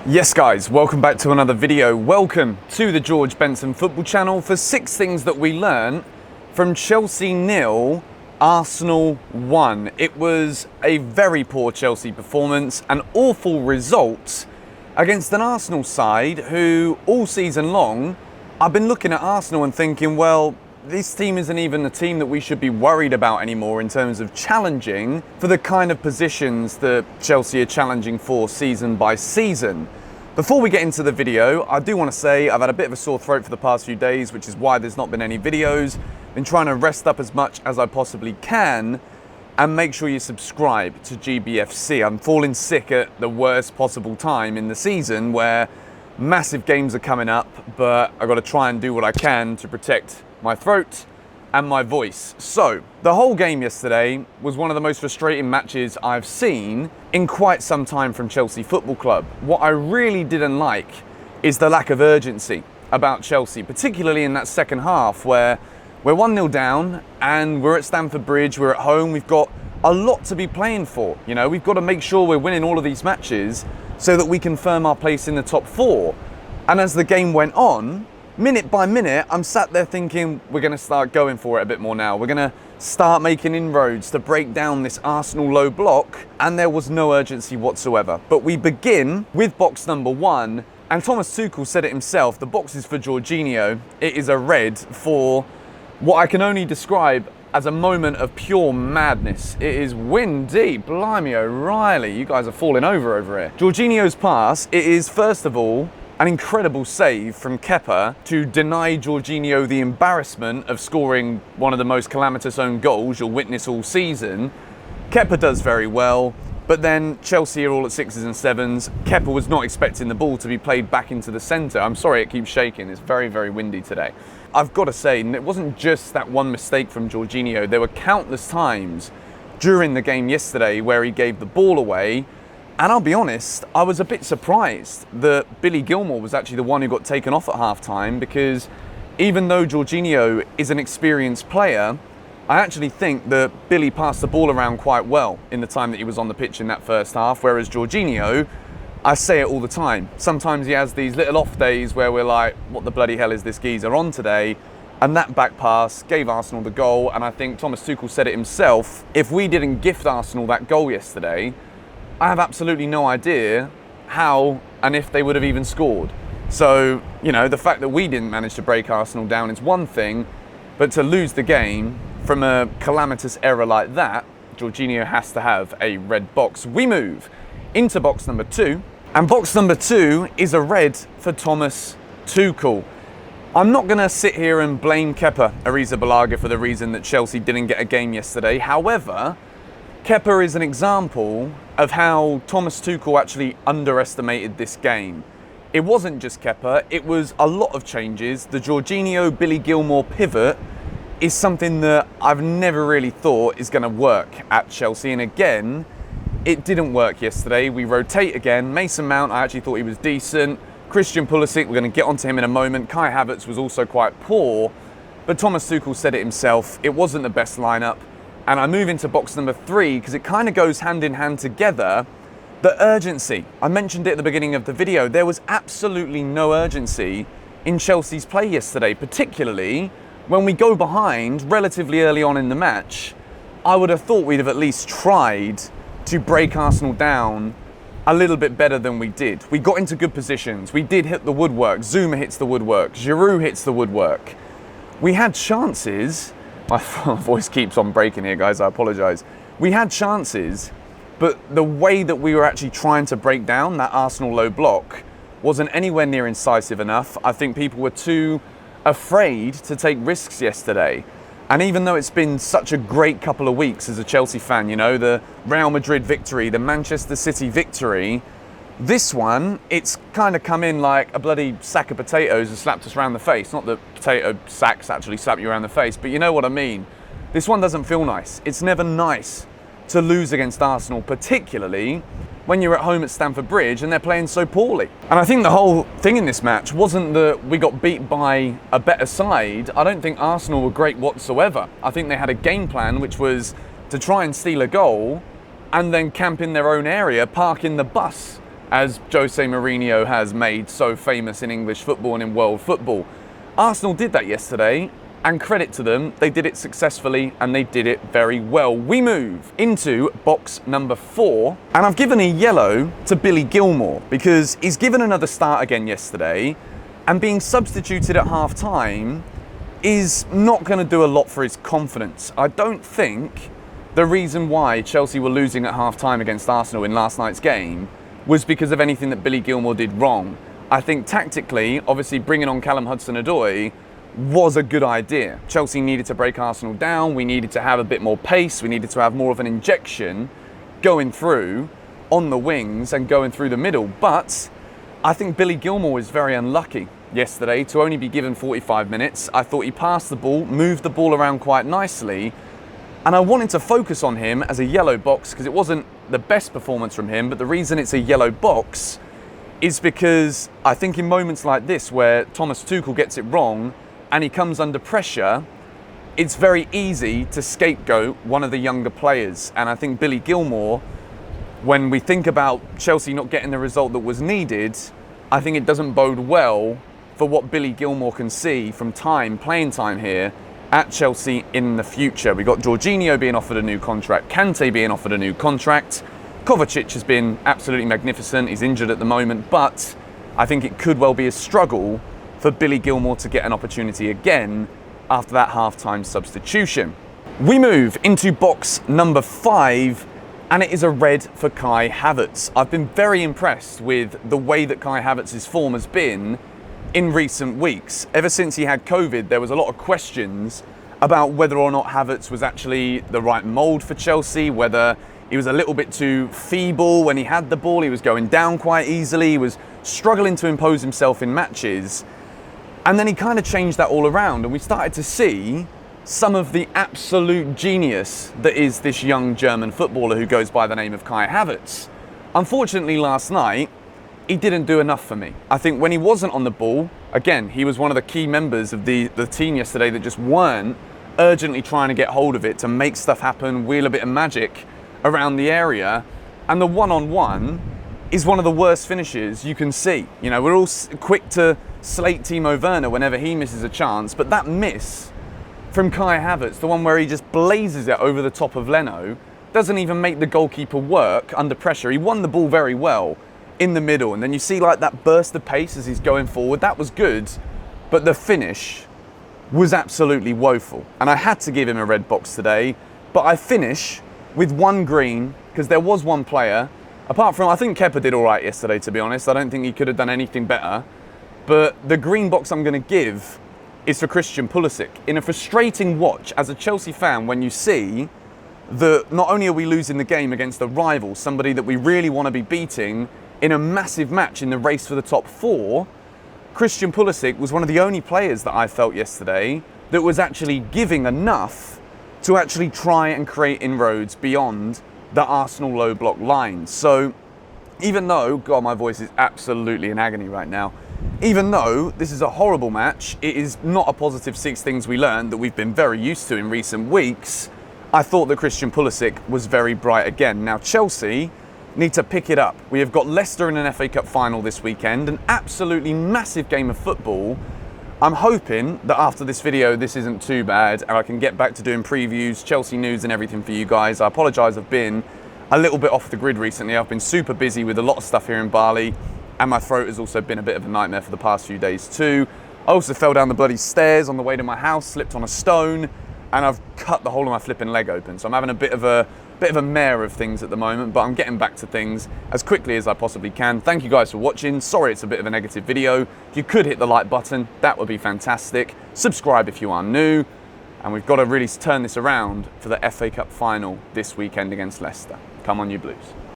Yes guys, welcome back to another video. Welcome to the George Benson football channel for 6 things that we learned from Chelsea 0, Arsenal 1. It was a very poor Chelsea performance, an awful result against an Arsenal side who all season long I've been looking at Arsenal and thinking, well, this team isn't even a team that we should be worried about anymore in terms of challenging for the kind of positions that Chelsea are challenging for season by season. Before we get into the video, I do want to say I've had a bit of a sore throat for the past few days, which is why there's not been any videos. Been trying to rest up as much as I possibly can, and make sure you subscribe to GBFC. I'm falling sick at the worst possible time in the season where massive games are coming up, but I've got to try and do what I can to protect my throat and my voice. So, the whole game yesterday was one of the most frustrating matches I've seen in quite some time from Chelsea Football Club. What I really didn't like is the lack of urgency about Chelsea, particularly in that second half where we're 1-0 down and we're at Stamford Bridge, we're at home, we've got a lot to be playing for. You know, we've got to make sure we're winning all of these matches so that we can firm our place in the top 4. And as the game went on, minute by minute, I'm sat there thinking, we're going to start going for it a bit more now. We're going to start making inroads to break down this Arsenal low block, and there was no urgency whatsoever. But we begin with box number 1, and Thomas Tuchel said it himself, the box is for Jorginho. It is a red for what I can only describe as a moment of pure madness. It is windy, blimey O'Reilly, you guys are falling over here. Jorginho's pass, it is first of all an incredible save from Kepa to deny Jorginho the embarrassment of scoring one of the most calamitous own goals you'll witness all season. Kepa does very well, but then Chelsea are all at 6s and 7s. Kepa was not expecting the ball to be played back into the centre. I'm sorry it keeps shaking, it's very, very windy today. I've got to say, and it wasn't just that one mistake from Jorginho, there were countless times during the game yesterday where he gave the ball away. And I'll be honest, I was a bit surprised that Billy Gilmour was actually the one who got taken off at half-time, because even though Jorginho is an experienced player, I actually think that Billy passed the ball around quite well in the time that he was on the pitch in that first half, whereas Jorginho, I say it all the time, sometimes he has these little off days where we're like, what the bloody hell is this geezer on today? And that back pass gave Arsenal the goal, and I think Thomas Tuchel said it himself, if we didn't gift Arsenal that goal yesterday, I have absolutely no idea how and if they would have even scored. So, you know, the fact that we didn't manage to break Arsenal down is one thing, but to lose the game from a calamitous error like that, Jorginho has to have a red box. We move into box number 2, and box number 2 is a red for Thomas Tuchel. I'm not going to sit here and blame Kepa Arrizabalaga for the reason that Chelsea didn't get a game yesterday. However, Kepa is an example of how Thomas Tuchel actually underestimated this game. It wasn't just Kepa, it was a lot of changes. The Jorginho-Billy Gilmour pivot is something that I've never really thought is going to work at Chelsea. And again, it didn't work yesterday. We rotate again. Mason Mount, I actually thought he was decent. Christian Pulisic, we're going to get onto him in a moment. Kai Havertz was also quite poor. But Thomas Tuchel said it himself, it wasn't the best lineup. And I move into box number 3 because it kind of goes hand in hand together. The urgency. I mentioned it at the beginning of the video. There was absolutely no urgency in Chelsea's play yesterday, particularly when we go behind relatively early on in the match. I would have thought we'd have at least tried to break Arsenal down a little bit better than we did. We got into good positions. We did hit the woodwork. Zuma hits the woodwork. Giroud hits the woodwork. We had chances. My voice keeps on breaking here, guys, I apologise. We had chances, but the way that we were actually trying to break down that Arsenal low block wasn't anywhere near incisive enough. I think people were too afraid to take risks yesterday. And even though it's been such a great couple of weeks as a Chelsea fan, you know, the Real Madrid victory, the Manchester City victory, this one, it's kind of come in like a bloody sack of potatoes and slapped us around the face. Not that potato sacks actually slap you around the face, but you know what I mean. This one doesn't feel nice. It's never nice to lose against Arsenal, particularly when you're at home at Stamford Bridge and they're playing so poorly. And I think the whole thing in this match wasn't that we got beat by a better side. I don't think Arsenal were great whatsoever. I think they had a game plan which was to try and steal a goal and then camp in their own area, park in the bus as Jose Mourinho has made so famous in English football and in world football. Arsenal did that yesterday, and credit to them, they did it successfully and they did it very well. We move into box number 4, and I've given a yellow to Billy Gilmour because he's given another start again yesterday, and being substituted at half time is not going to do a lot for his confidence. I don't think the reason why Chelsea were losing at half time against Arsenal in last night's game was because of anything that Billy Gilmour did wrong. I think tactically, obviously bringing on Callum Hudson-Odoi was a good idea. Chelsea needed to break Arsenal down, we needed to have a bit more pace, we needed to have more of an injection going through on the wings and going through the middle. But I think Billy Gilmour was very unlucky yesterday to only be given 45 minutes. I thought he passed the ball, moved the ball around quite nicely, and I wanted to focus on him as a yellow box because it wasn't the best performance from him, but the reason it's a yellow box is because I think in moments like this where Thomas Tuchel gets it wrong and he comes under pressure, it's very easy to scapegoat one of the younger players. And I think Billy Gilmour, when we think about Chelsea not getting the result that was needed, I think it doesn't bode well for what Billy Gilmour can see from playing time here at Chelsea in the future. We've got Jorginho being offered a new contract, Kante being offered a new contract, Kovacic has been absolutely magnificent, he's injured at the moment, but I think it could well be a struggle for Billy Gilmour to get an opportunity again after that half-time substitution. We move into box number 5, and it is a red for Kai Havertz. I've been very impressed with the way that Kai Havertz's form has been in recent weeks. Ever since he had COVID, there was a lot of questions about whether or not Havertz was actually the right mould for Chelsea, whether he was a little bit too feeble when he had the ball, he was going down quite easily, he was struggling to impose himself in matches. And then he kind of changed that all around, and we started to see some of the absolute genius that is this young German footballer who goes by the name of Kai Havertz. Unfortunately, last night, he didn't do enough for me. I think when he wasn't on the ball, again, he was one of the key members of the team yesterday that just weren't urgently trying to get hold of it to make stuff happen, wheel a bit of magic around the area. And the one-on-one is one of the worst finishes you can see. You know, we're all quick to slate Timo Werner whenever he misses a chance, but that miss from Kai Havertz, the one where he just blazes it over the top of Leno, doesn't even make the goalkeeper work under pressure. He won the ball very well in the middle, and then you see like that burst of pace as he's going forward. That was good, but the finish was absolutely woeful. And I had to give him a red box today, but I finish with 1 green because there was one player, apart from, I think Kepa did all right yesterday, to be honest. I don't think he could have done anything better. But the green box I'm going to give is for Christian Pulisic. In a frustrating watch as a Chelsea fan, when you see that not only are we losing the game against a rival, somebody that we really want to be beating in a massive match in the race for the top 4, Christian Pulisic was one of the only players that I felt yesterday that was actually giving enough to actually try and create inroads beyond the Arsenal low block line. So even though, God, my voice is absolutely in agony right now, even though this is a horrible match, it is not a positive 6 things we learned that we've been very used to in recent weeks. I thought that Christian Pulisic was very bright again. Now Chelsea need to pick it up. We have got Leicester in an FA Cup final this weekend, an absolutely massive game of football. I'm hoping that after this video, this isn't too bad and I can get back to doing previews, Chelsea news and everything for you guys. I apologise, I've been a little bit off the grid recently. I've been super busy with a lot of stuff here in Bali, and my throat has also been a bit of a nightmare for the past few days too. I also fell down the bloody stairs on the way to my house, slipped on a stone, and I've cut the whole of my flipping leg open. So I'm having a bit of a mare of things at the moment, but I'm getting back to things as quickly as I possibly can. Thank you guys for watching. Sorry it's a bit of a negative video. If you could hit the like button, that would be fantastic. Subscribe if you are new, and we've got to really turn this around for the FA Cup final this weekend against Leicester. Come on, you Blues.